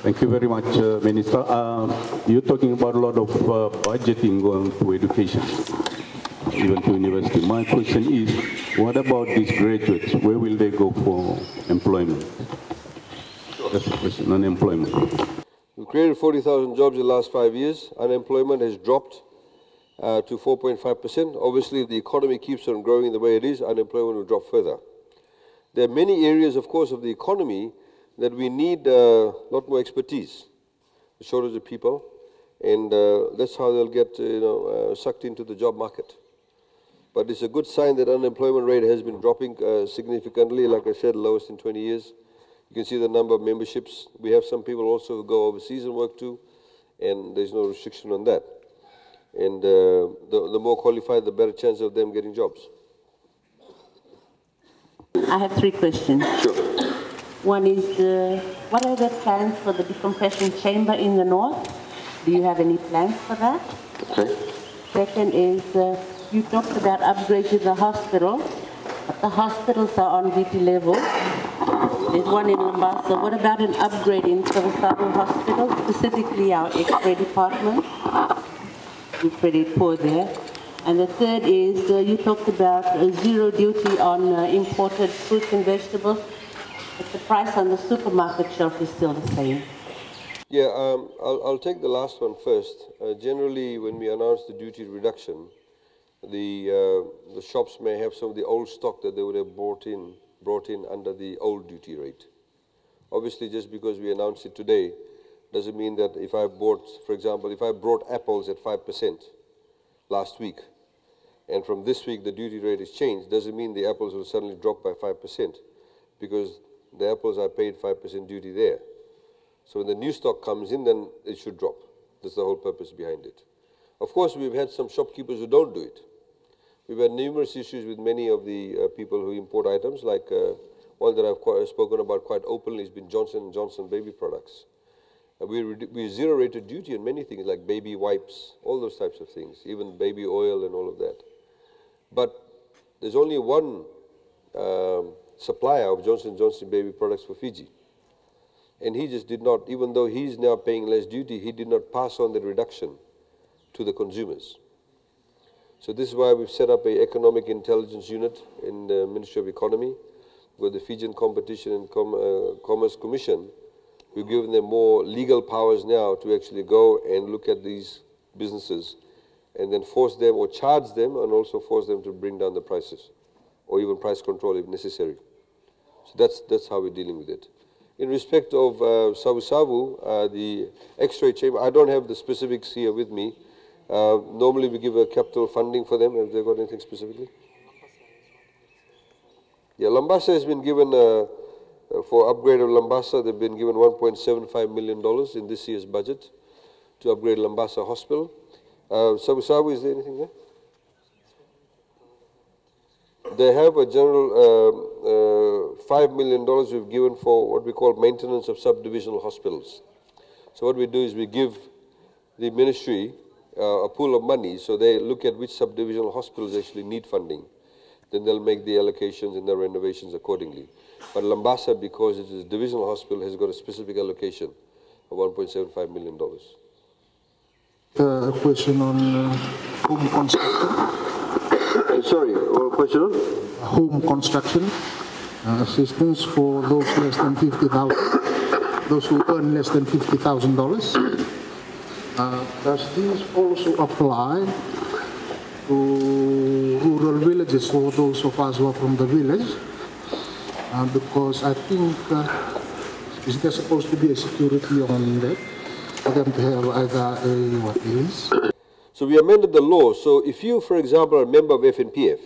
Thank you very much, Minister. You're talking about a lot of budgeting going to education, even to university. My question is, what about these graduates? Where will they go for employment? That's the question, unemployment. We've created 40,000 jobs in the last 5 years. Unemployment has dropped to 4.5%. Obviously, if the economy keeps on growing the way it is, unemployment will drop further. There are many areas, of course, of the economy that we need a lot more expertise, a shortage of people, and that's how they'll get sucked into the job market. But it's a good sign that unemployment rate has been dropping significantly, like I said, lowest in 20 years. You can see the number of memberships. We have some people also who go overseas and work too, and there's no restriction on that. And the more qualified, the better chance of them getting jobs. I have 3 questions. Sure. One is, what are the plans for the decompression chamber in the north? Do you have any plans for that? Okay. Second is, you talked about upgrade to the hospital, but the hospitals are on duty level. There's one in Lambasa. What about an upgrade in Savusavu Hospital, specifically our X-ray department? We're pretty poor there. And the third is, you talked about zero duty on imported fruits and vegetables, but the price on the supermarket shelf is still the same. Yeah, I'll take the last one first. Generally, when we announce the duty reduction, the shops may have some of the old stock that they would have brought in under the old duty rate. Obviously, just because we announced it today, doesn't mean that if I bought, for example, if I brought apples at 5% last week, and from this week the duty rate is changed, doesn't mean the apples will suddenly drop by 5%, because the apples are paid 5% duty there. So when the new stock comes in, then it should drop. That's the whole purpose behind it. Of course, we've had some shopkeepers who don't do it. We've had numerous issues with many of the people who import items, like one that I've spoken about quite openly has been Johnson & Johnson baby products. We zero-rated duty on many things, like baby wipes, all those types of things, even baby oil and all of that. But there's only one supplier of Johnson & Johnson baby products for Fiji. And he just did not, even though he's now paying less duty, he did not pass on the reduction to the consumers. So this is why we've set up an economic intelligence unit in the Ministry of Economy with the Fijian Competition and Commerce Commission. We've given them more legal powers now to actually go and look at these businesses and then force them or charge them and also force them to bring down the prices or even price control if necessary. So that's how we're dealing with it. In respect of Savusavu, the X-ray chamber, I don't have the specifics here with me. Normally we give a capital funding for them. Have they got anything specifically? Yeah, Lambasa has been given, for upgrade of Lambasa, they've been given $1.75 million in this year's budget to upgrade Lambasa Hospital. Savusavu, is there anything there? They have a general $5 million we've given for what we call maintenance of subdivisional hospitals. So what we do is we give the ministry a pool of money, so they look at which subdivisional hospitals actually need funding. Then they'll make the allocations and the renovations accordingly. But Lambasa, because it is a divisional hospital, has got a specific allocation of $1.75 million. A question on home construction. Sorry, what question on? Home construction assistance for those less than $50,000, those who earn less than $50,000. Does this also apply to rural villages for those of us who are from the village? Because I think is there supposed to be a security on that for them to have either a lease? So we amended the law. So if you, for example, are a member of FNPF,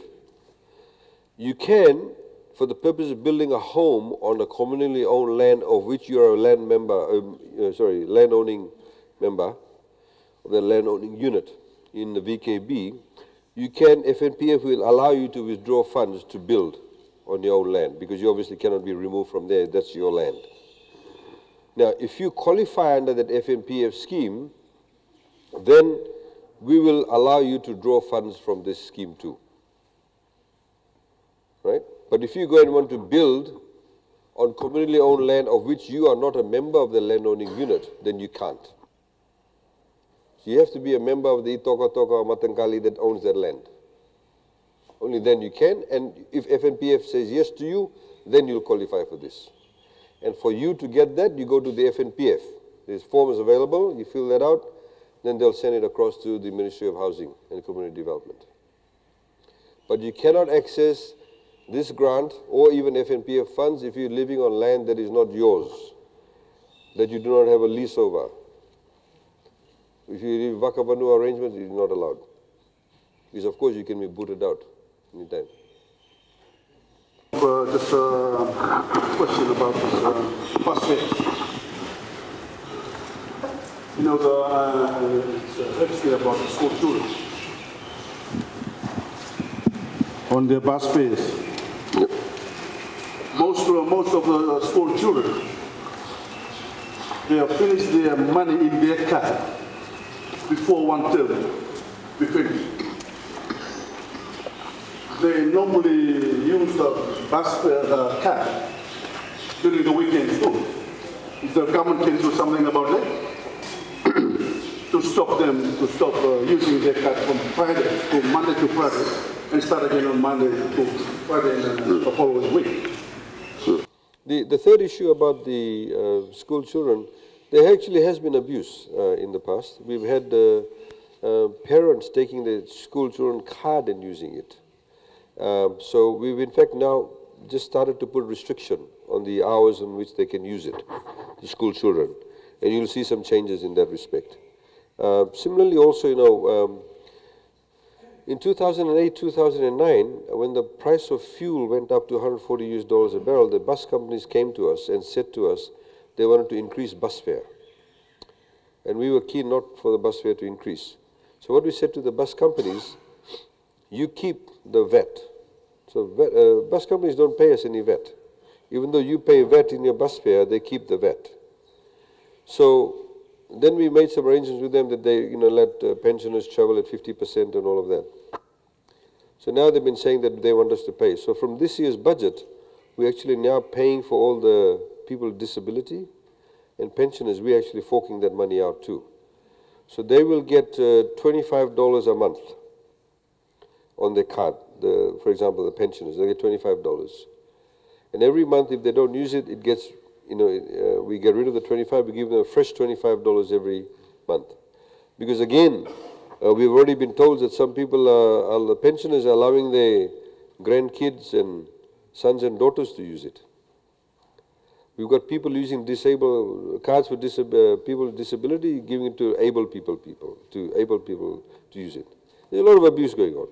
you can, for the purpose of building a home on a communally owned land of which you are a land member, land-owning member of the land-owning unit in the VKB, you can, FNPF will allow you to withdraw funds to build on your own land, because you obviously cannot be removed from there, that's your land. Now, if you qualify under that FNPF scheme, then we will allow you to draw funds from this scheme too. Right? But if you go and want to build on communally owned land of which you are not a member of the landowning unit, then you can't. So you have to be a member of the Itoka Toka or Matankali that owns that land. Only then you can, and if FNPF says yes to you, then you'll qualify for this. And for you to get that, you go to the FNPF. There's forms available, you fill that out, then they'll send it across to the Ministry of Housing and Community Development. But you cannot access this grant or even FNPF funds if you're living on land that is not yours, that you do not have a lease over. If you live Vakavanu arrangements, you're not allowed. Because of course you can be booted out anytime. Just a question about this bus fares. You know, it's actually about the school children. On their bus fares. Yep. Most of the school children, they have finished their money in their car before one term we finish. They normally use the bus car during the weekends too. If the government can do something about that, to stop them, to stop using their car from Friday to Monday to Friday, and start again on Monday to Friday and the following week. The third issue about the school children, there actually has been abuse in the past. We've had parents taking the school children card and using it. So we've in fact now just started to put restriction on the hours in which they can use it, the school children. And you'll see some changes in that respect. Similarly also, you know, in 2008, 2009, when the price of fuel went up to $140 a barrel, the bus companies came to us and said to us they wanted to increase bus fare. And we were keen not for the bus fare to increase. So what we said to the bus companies, you keep the VAT. So bus companies don't pay us any VAT. Even though you pay VAT in your bus fare, they keep the VAT. So then we made some arrangements with them that they, you know, let pensioners travel at 50% and all of that. So now they've been saying that they want us to pay. So from this year's budget, we're actually now paying for all the people with disability and pensioners. We're actually forking that money out too. So they will get $25 a month on their card. For example, the pensioners, they get $25. And every month, if they don't use it, it gets, you know, we get rid of the 25, we give them a fresh $25 every month. Because again, we've already been told that some people, the pensioners are allowing their grandkids and sons and daughters to use it. We've got people using cards for people with disability, giving it to able people to use it. There's a lot of abuse going on.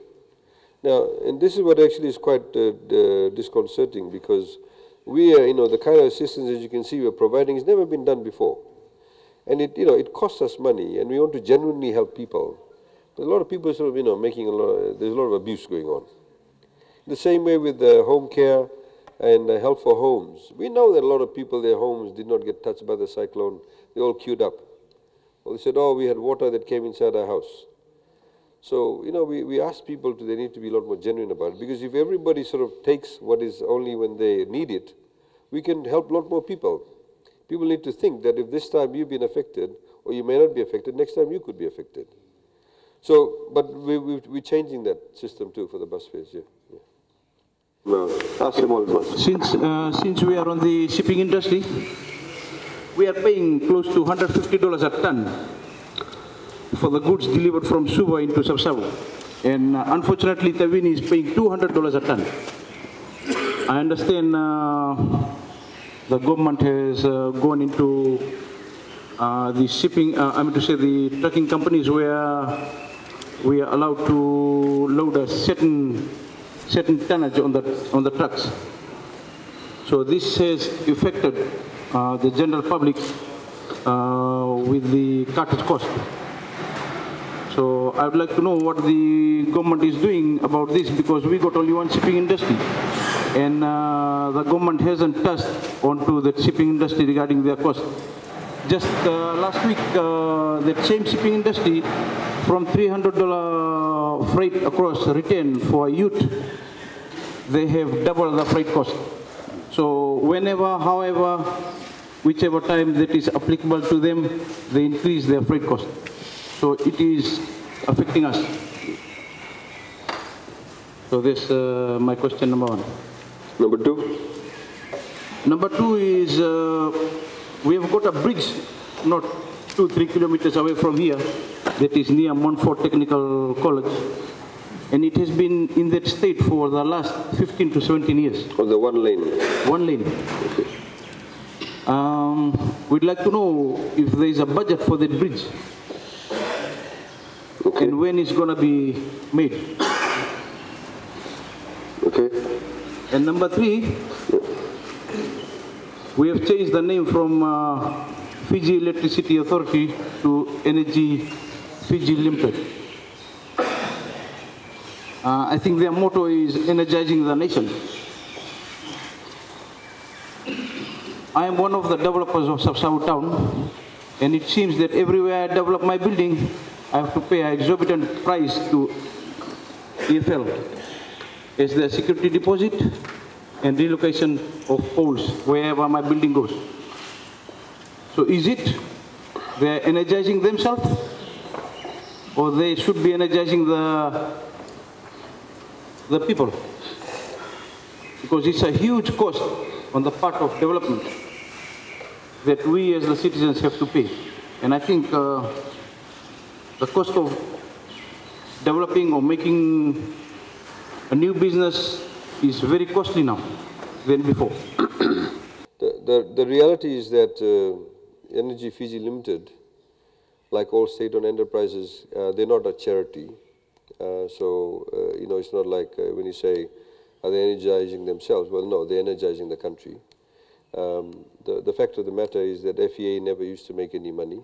Now, and this is what actually is quite disconcerting, because we are, you know, the kind of assistance, as you can see, we're providing has never been done before. And it, you know, it costs us money, and we want to genuinely help people. But a lot of people sort of, you know, there's a lot of abuse going on. The same way with home care and help for homes. We know that a lot of people, their homes did not get touched by the cyclone. They all queued up. Well, they said, oh, we had water that came inside our house. So, you know, we ask people they need to be a lot more genuine about it, because if everybody sort of takes what is only when they need it, we can help a lot more people. People need to think that if this time you've been affected, or you may not be affected, next time you could be affected. So, but we're changing that system too for the bus fares, yeah. Since we are on the shipping industry, we are paying close to $150 a ton for the goods delivered from Suva into Savusavu. And unfortunately, Tawini is paying $200 a ton. I understand the government has gone into the shipping, the trucking companies where we are allowed to load a certain tonnage on the trucks. So this has affected the general public with the cartage cost. So I would like to know what the government is doing about this, because we got only one shipping industry, and the government hasn't touched onto the shipping industry regarding their cost. Just last week, the same shipping industry, from $300 freight across return for youth, they have doubled the freight cost. So whenever, however, whichever time that is applicable to them, they increase their freight cost. So it is affecting us. So this my question number one. Number two? Number two is we have got a bridge not 2-3 kilometers away from here that is near Montfort Technical College. And it has been in that state for the last 15 to 17 years. On the one lane? One lane. We'd like to know if there is a budget for that bridge. Okay. And when it's going to be made. Okay. And number three, we have changed the name from Fiji Electricity Authority to Energy Fiji Limited. I think their motto is energizing the nation. I am one of the developers of Savusavu town, and it seems that everywhere I develop my building, I have to pay an exorbitant price to EFL as their security deposit and relocation of poles wherever my building goes. So is it they're energizing themselves, or they should be energizing the people? Because it's a huge cost on the part of development that we as the citizens have to pay. And I think the cost of developing or making a new business is very costly now than before. The reality is that Energy Fiji Limited, like all state-owned enterprises, they're not a charity. It's not like when you say, are they energizing themselves? Well, no, they're energizing the country. The fact of the matter is that FEA never used to make any money.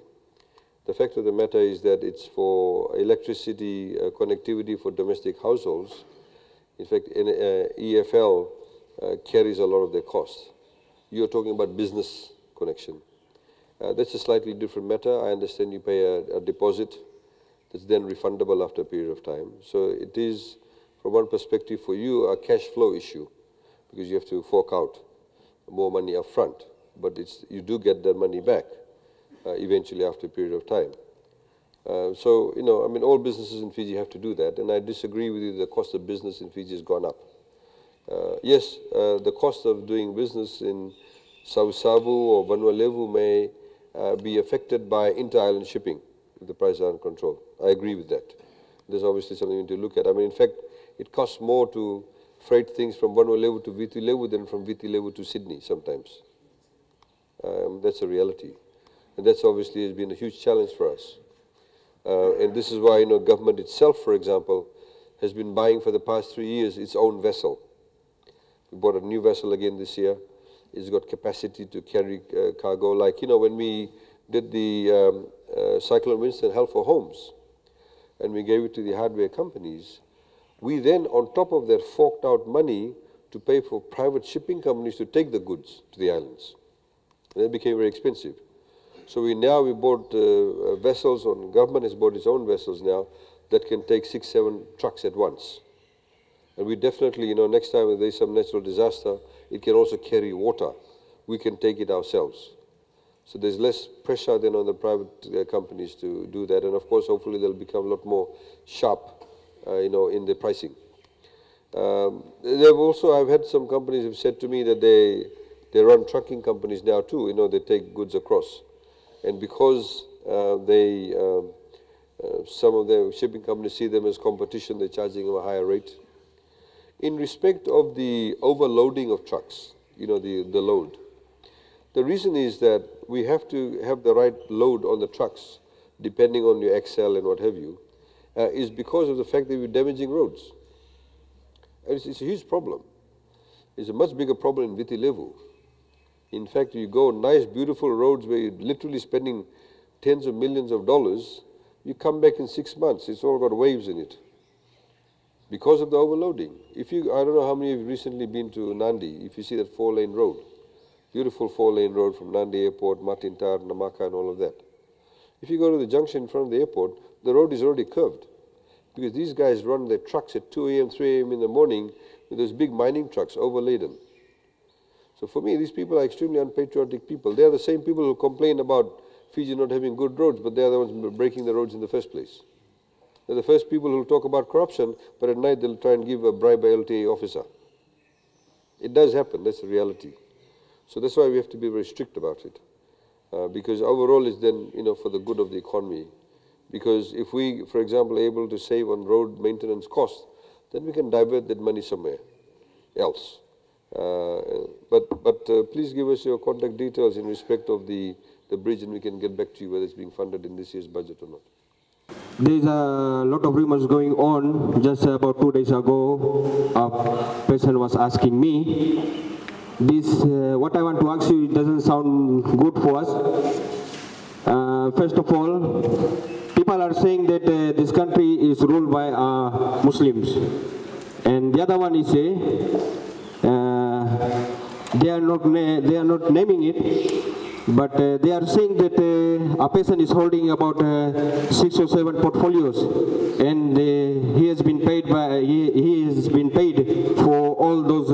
The fact of the matter is that it's for electricity connectivity for domestic households. In fact, EFL carries a lot of their costs. You're talking about business connection. That's a slightly different matter. I understand you pay a deposit that's then refundable after a period of time. So it is, from one perspective for you, a cash flow issue because you have to fork out more money up front. But you do get that money back eventually after a period of time. All businesses in Fiji have to do that, and I disagree with you, the cost of business in Fiji has gone up. Yes, the cost of doing business in Savusavu or Vanuatu may be affected by inter-island shipping if the prices are under control. I agree with that. There's obviously something we need to look at. I mean, in fact, it costs more to freight things from Vanuatu to Viti-Levu than from Viti-Levu to Sydney sometimes. That's a reality. And that's obviously has been a huge challenge for us. And this is why, government itself, for example, has been buying for the past 3 years its own vessel. We bought a new vessel again this year. It's got capacity to carry cargo. Like, when we did the Cyclone Winston Help for Homes, and we gave it to the hardware companies, we then, on top of that, forked out money to pay for private shipping companies to take the goods to the islands. And it became very expensive. So we bought vessels, or government has bought its own vessels now, that can take 6-7 trucks at once. And we definitely, next time if there's some natural disaster, it can also carry water. We can take it ourselves. So there's less pressure than on the private companies to do that. And of course, hopefully they'll become a lot more sharp, in the pricing. I've had some companies have said to me that they run trucking companies now too, they take goods across. And because some of the shipping companies see them as competition, they're charging them a higher rate. In respect of the overloading of trucks, the load, the reason is that we have to have the right load on the trucks, depending on your XL and what have you, is because of the fact that we're damaging roads. And it's a huge problem. It's a much bigger problem in Viti-Levu. In fact, you go nice, beautiful roads where you're literally spending tens of millions of dollars, you come back in 6 months, it's all got waves in it because of the overloading. I don't know how many of you have recently been to Nandi, if you see that 4-lane road, beautiful 4-lane road from Nandi Airport, Matintar, Namaka and all of that. If you go to the junction in front of the airport, the road is already curved because these guys run their trucks at 2 a.m., 3 a.m. in the morning with those big mining trucks overladen. So for me, these people are extremely unpatriotic people. They are the same people who complain about Fiji not having good roads, but they are the ones breaking the roads in the first place. They're the first people who talk about corruption, but at night they'll try and give a bribe by LTA officer. It does happen, that's the reality. So that's why we have to be very strict about it. Because our role is then, for the good of the economy. Because if we, for example, are able to save on road maintenance costs, then we can divert that money somewhere else. But please give us your contact details in respect of the bridge, and we can get back to you whether it's being funded in this year's budget or not. There's a lot of rumors going on. Just about 2 days ago, a person was asking me, what I want to ask you, it doesn't sound good for us. First of all, people are saying that this country is ruled by Muslims. And the other one is they are not naming it, but they are saying that a person is holding about 6 or 7 portfolios, and he has been paid for all those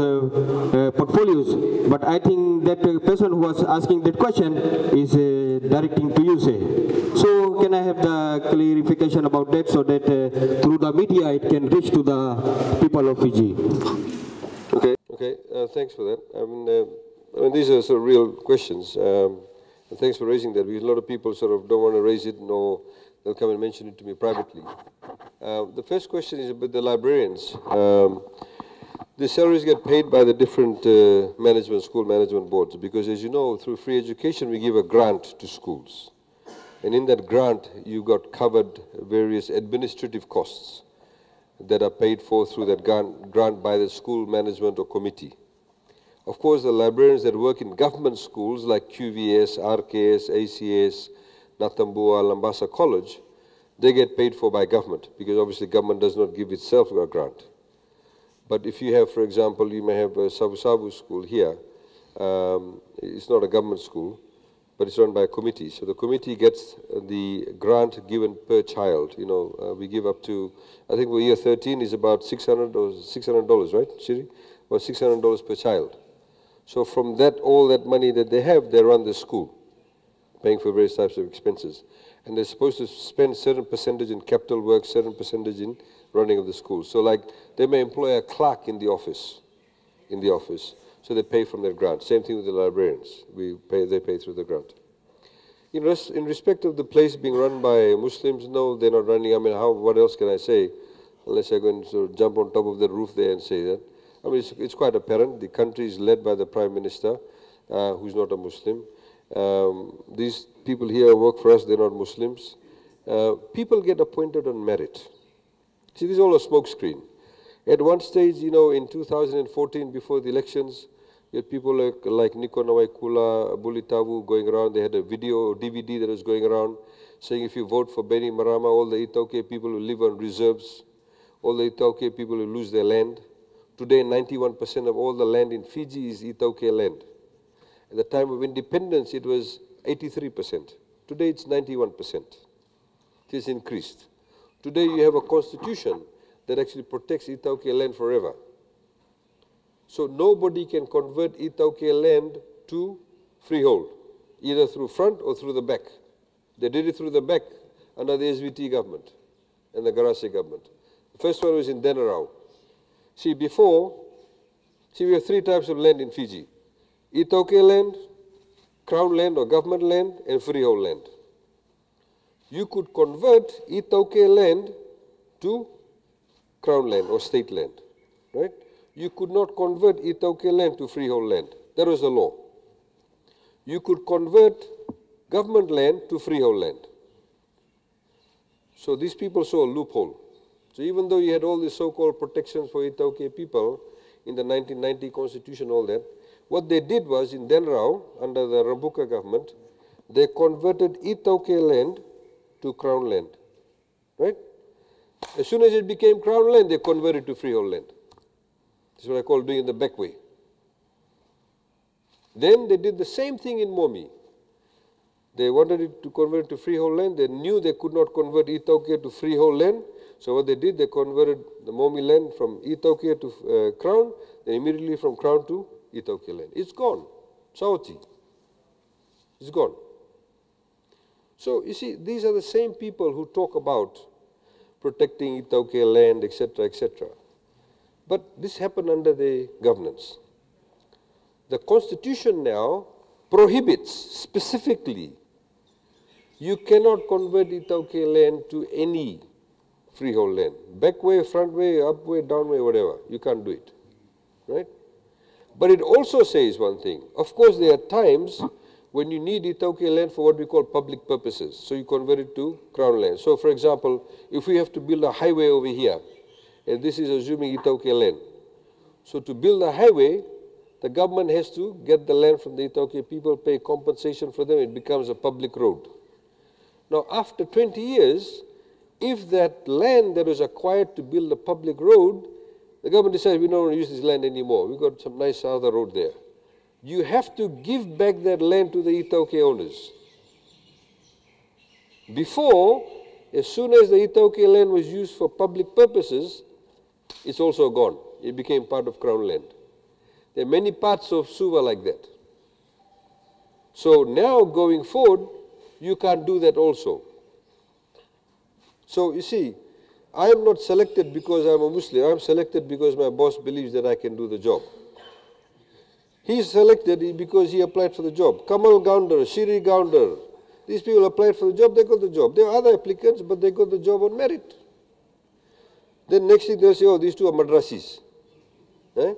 portfolios. But I think that the person who was asking that question is directing to you, say. So can I have the clarification about that, so that through the media it can reach to the people of Fiji? Okay, thanks for that. I mean, these are sort of real questions. And thanks for raising that, because a lot of people sort of don't want to raise it, nor they'll come and mention it to me privately. The first question is about the librarians. The salaries get paid by the different school management boards, because as you know, through free education, we give a grant to schools. And in that grant, you got covered various administrative costs that are paid for through that grant by the school management or committee. Of course, the librarians that work in government schools like QVS, RKS, ACS, Natambua, Lambasa College, they get paid for by government, because obviously government does not give itself a grant. But if you have, for example, you may have a Savusavu school here. It's not a government school, but it's run by a committee. So the committee gets the grant given per child. We give up to, I think for year 13 is about $600, right, Shiri? About $600 per child. So from that, all that money that they have, they run the school, paying for various types of expenses. And they're supposed to spend certain percentage in capital work, certain percentage in running of the school. So like, they may employ a clerk in the office, so they pay from their grant. Same thing with the librarians. They pay through the grant. In respect of the place being run by Muslims, no, they're not running. I mean, what else can I say? Unless I go and sort of jump on top of the roof there and say that. I mean, it's quite apparent. The country is led by the Prime Minister, who's not a Muslim. These people here work for us, they're not Muslims. People get appointed on merit. See, this is all a smokescreen. At one stage, in 2014, before the elections, you had people like Niko Nawaikula, Bulitavu going around. They had a video or DVD that was going around saying if you vote for Benny Marama, all the Itauke people who live on reserves, all the Itauke people who lose their land. Today, 91% of all the land in Fiji is Itauke land. At the time of independence, it was 83%. Today, it's 91%. It has increased. Today, you have a constitution that actually protects Itauke land forever. So nobody can convert Itauke land to freehold, either through front or through the back. They did it through the back under the SVT government and the Garase government. The first one was in Denarau. See, we have 3 types of land in Fiji. Itauke land, crown land or government land, and freehold land. You could convert Itauke land to crown land or state land, right? You could not convert Itauke land to freehold land. That was the law. You could convert government land to freehold land. So these people saw a loophole. So even though you had all these so-called protections for Itauke people in the 1990 constitution, all that, what they did was in Denarau, under the Rambuka government, they converted Itauke land to crown land, right? As soon as it became crown land, they converted to freehold land. This is what I call doing it the back way. Then they did the same thing in Momi. They wanted it to convert it to freehold land. They knew they could not convert Itauke to freehold land. So what they did, they converted the Momi land from Itauke to crown, then immediately from crown to Itaukei land. It's gone. Sauti. It's gone. So, you see, these are the same people who talk about protecting Itaukei land, etc., etc. But this happened under the governance. The Constitution now prohibits specifically, you cannot convert Itaukei land to any freehold land. Back way, front way, up way, down way, whatever. You can't do it. Right? But it also says one thing. Of course, there are times when you need Itaukei land for what we call public purposes. So you convert it to crown land. So for example, if we have to build a highway over here, and this is assuming Itaukei land. So to build a highway, the government has to get the land from the Itaukei people, pay compensation for them, it becomes a public road. Now after 20 years, if that land that was acquired to build a public road, the government decides we don't want to use this land anymore, we've got some nice other road there. You have to give back that land to the Itaukei owners. Before, as soon as the Itaukei land was used for public purposes, it's also gone. It became part of Crown land. There are many parts of Suva like that. So now going forward, you can't do that also. So you see, I am not selected because I'm a Muslim. I'm selected because my boss believes that I can do the job. He's selected because he applied for the job. Kamal Gounder, Shiri Gounder, these people applied for the job, they got the job. There are other applicants, but they got the job on merit. Then next thing they'll say, oh, these two are madrasis. Eh?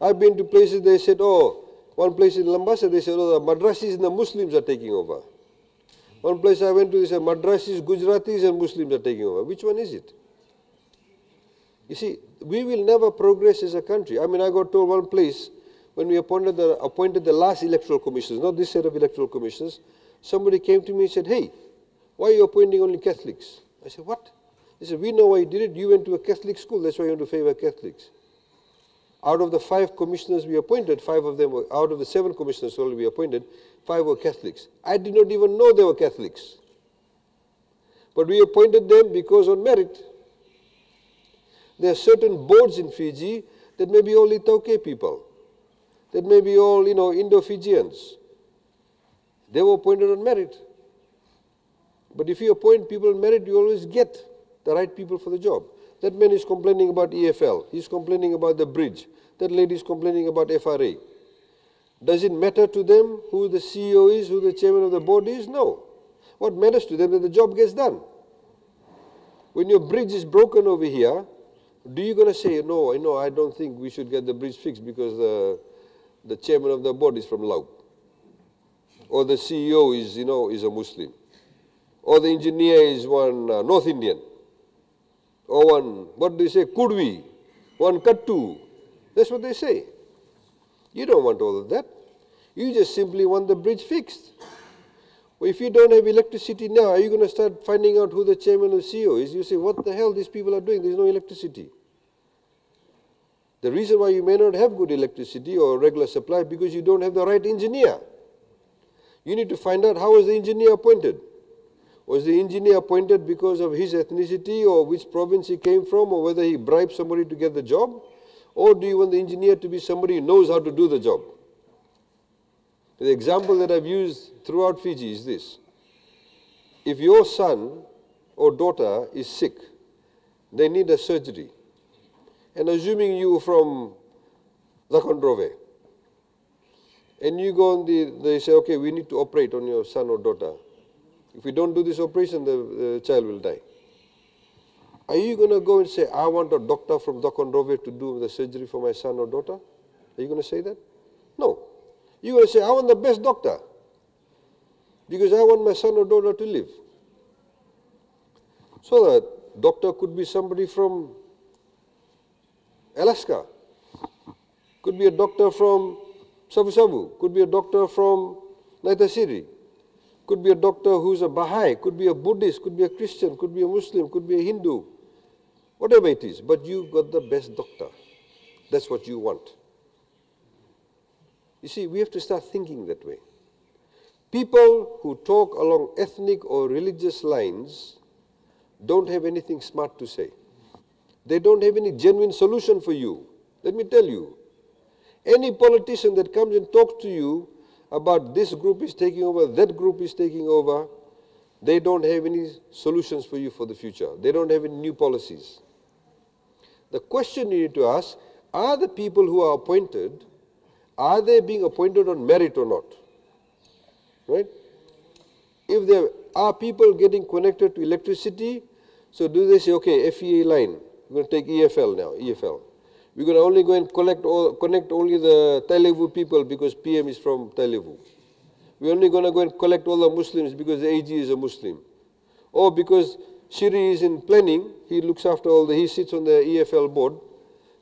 I've been to places, they said, oh, one place in Lambasa, they said, oh, the madrasis and the Muslims are taking over. One place I went to, they said, madrasis, Gujaratis and Muslims are taking over. Which one is it? You see, we will never progress as a country. I mean, I got told one place, when we appointed the last electoral commissioners, not this set of electoral commissioners, somebody came to me and said, hey, why are you appointing only Catholics? I said, what? He said, we know why you did it. You went to a Catholic school, that's why you want to favor Catholics. Out of the 5 commissioners we appointed, 5 of them were, out of the 7 commissioners only we appointed, 5 were Catholics. I did not even know they were Catholics. But we appointed them because on merit. There are certain boards in Fiji that may be all Itaukei people. That may be all, Indo-Fijians. They were appointed on merit. But if you appoint people on merit, you always get the right people for the job. That man is complaining about EFL. He's complaining about the bridge. That lady is complaining about FRA. Does it matter to them who the CEO is, who the chairman of the board is? No. What matters to them is that the job gets done. When your bridge is broken over here, do you going to say, no, I don't think we should get the bridge fixed because the chairman of the board is from Laos? Or the CEO is, is a Muslim? Or the engineer is one North Indian? Or one, what do they say, Kudwi? One Kattu? That's what they say. You don't want all of that. You just simply want the bridge fixed. Well, if you don't have electricity now, are you going to start finding out who the chairman or CEO is? You say, what the hell these people are doing? There's no electricity. The reason why you may not have good electricity or regular supply is because you don't have the right engineer. You need to find out how was the engineer appointed. Was the engineer appointed because of his ethnicity or which province he came from or whether he bribed somebody to get the job? Or do you want the engineer to be somebody who knows how to do the job? The example that I've used throughout Fiji is this. If your son or daughter is sick, they need a surgery. And assuming you from Zakondrove, and you go on they say, okay, we need to operate on your son or daughter. If we don't do this operation, the child will die. Are you going to go and say, I want a doctor from Zakondrove to do the surgery for my son or daughter? Are you going to say that? No. You're going to say, I want the best doctor because I want my son or daughter to live. So that doctor could be somebody from Alaska, could be a doctor from Savusavu, could be a doctor from Naitasiri, could be a doctor who's a Baha'i, could be a Buddhist, could be a Christian, could be a Muslim, could be a Hindu, whatever it is, but you got the best doctor. That's what you want. You see, we have to start thinking that way. People who talk along ethnic or religious lines don't have anything smart to say. They don't have any genuine solution for you. Let me tell you. Any politician that comes and talks to you about this group is taking over, that group is taking over, they don't have any solutions for you for the future. They don't have any new policies. The question you need to ask, are the people who are appointed, are they being appointed on merit or not? Right? If there are people getting connected to electricity, so do they say, okay, FEA line, we're going to take EFL now, EFL. We're going to only go and connect only the Tailevu people because PM is from Tailevu. We're only going to go and collect all the Muslims because the AG is a Muslim. Or because Shiri is in planning, he looks after he sits on the EFL board,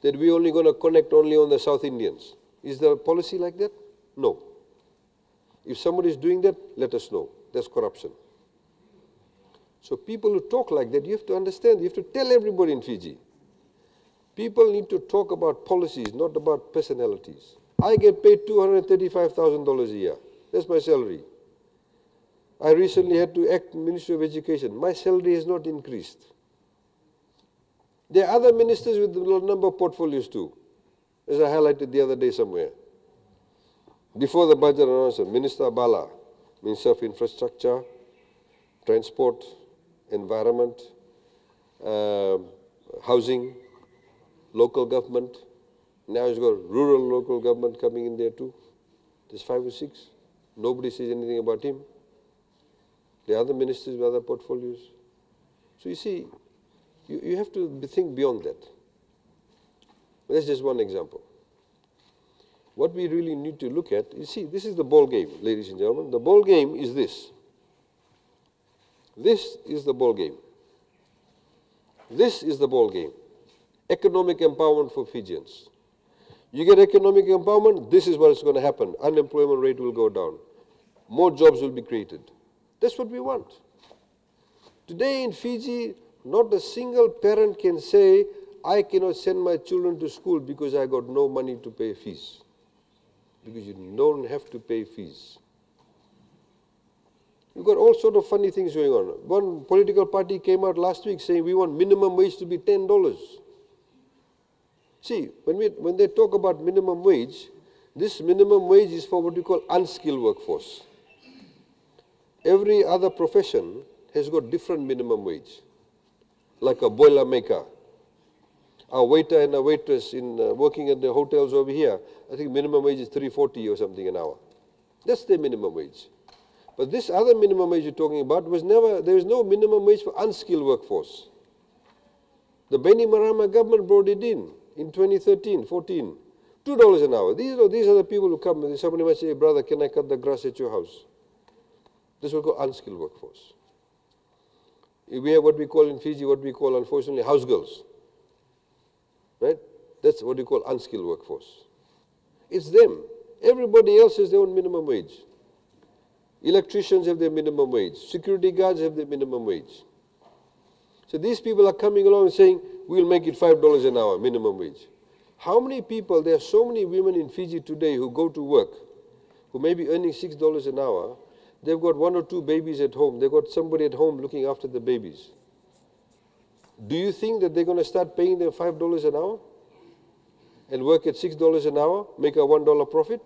that we're only going to connect only on the South Indians. Is there a policy like that? No. If somebody is doing that, let us know. That's corruption. So people who talk like that, you have to understand, you have to tell everybody in Fiji. People need to talk about policies, not about personalities. I get paid $235,000 a year. That's my salary. I recently had to act Ministry of Education. My salary has not increased. There are other ministers with a number of portfolios too, as I highlighted the other day somewhere. Before the budget announcement, Minister Bala, Minister of Infrastructure, Transport, Environment, Housing, Local Government. Now he's got rural local government coming in there too. There's 5 or 6. Nobody says anything about him. The other ministers with other portfolios. So you see, you have to think beyond that. That's just one example. What we really need to look at, you see, this is the ball game, ladies and gentlemen. The ball game is this. This is the ball game. This is the ball game. Economic empowerment for Fijians. You get economic empowerment, this is what is going to happen. Unemployment rate will go down. More jobs will be created. That's what we want. Today in Fiji, not a single parent can say, I cannot send my children to school because I got no money to pay fees. Because you don't have to pay fees. You've got all sorts of funny things going on. One political party came out last week saying we want minimum wage to be $10. See, when they talk about minimum wage, this minimum wage is for what we call unskilled workforce. Every other profession has got different minimum wage. Like a boiler maker, a waiter and a waitress in working at the hotels over here, I think minimum wage is $3.40 or something an hour. That's their minimum wage. But this other minimum wage you're talking about there is no minimum wage for unskilled workforce. The Beni Marama government brought it in 2013, 14, $2 an hour. These are the people who come and somebody might say, hey, brother, can I cut the grass at your house? This is what we call unskilled workforce. We have what we call in Fiji, what we call unfortunately house girls. Right? That's what we call unskilled workforce. It's them. Everybody else has their own minimum wage. Electricians have their minimum wage. Security guards have their minimum wage. So these people are coming along and saying, we'll make it $5 an hour, minimum wage. How many people, there are so many women in Fiji today who go to work, who may be earning $6 an hour, they've got 1 or 2 babies at home, they've got somebody at home looking after the babies. Do you think that they're going to start paying them $5 an hour? And work at $6 an hour, make a $1 profit?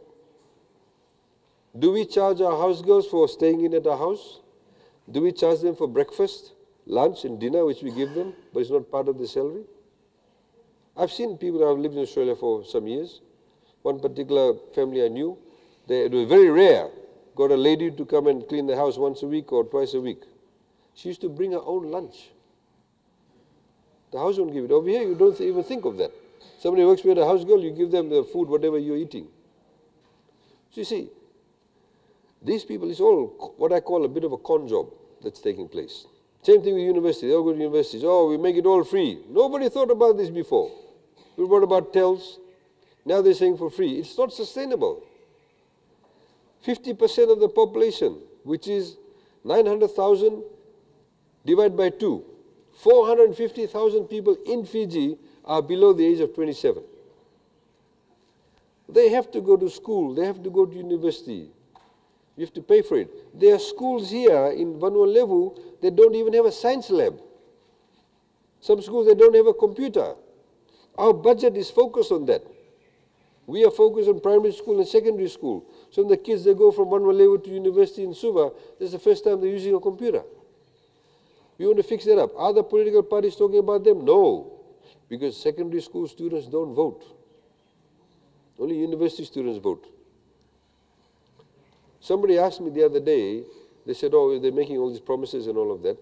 Do we charge our house girls for staying in at our house? Do we charge them for breakfast, lunch and dinner, which we give them, but it's not part of the salary? I've seen people who have lived in Australia for some years. One particular family I knew, it was very rare, got a lady to come and clean the house once a week or twice a week. She used to bring her own lunch. The house won't give it. Over here, you don't even think of that. Somebody works with a house girl, you give them the food, whatever you're eating. So you see, these people, it's all what I call a bit of a con job that's taking place. Same thing with universities. They all go to universities. Oh, we make it all free. Nobody thought about this before. We thought about TELS. Now they're saying for free. It's not sustainable. 50% of the population, which is 900,000, divided by 2. 450,000 people in Fiji are below the age of 27. They have to go to school. They have to go to university. You have to pay for it. There are schools here in Vanuatu that don't even have a science lab. Some schools, they don't have a computer. Our budget is focused on that. We are focused on primary school and secondary school. So when the kids, they go from one level to university in Suva, this is the first time they're using a computer. We want to fix that up. Are the political parties talking about them? No, because secondary school students don't vote. Only university students vote. Somebody asked me the other day, they said, oh, they're making all these promises and all of that.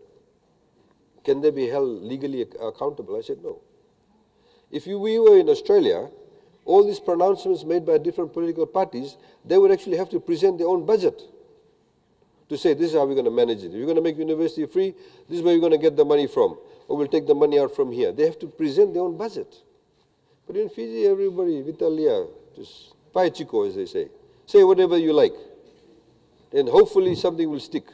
Can they be held legally accountable? I said, no. If we were in Australia, all these pronouncements made by different political parties, they would actually have to present their own budget to say, this is how we're going to manage it. If you're going to make university free, this is where you're going to get the money from, or we'll take the money out from here. They have to present their own budget. But in Fiji, everybody, Vitalia, just pai chico, as they say whatever you like, and hopefully something will stick.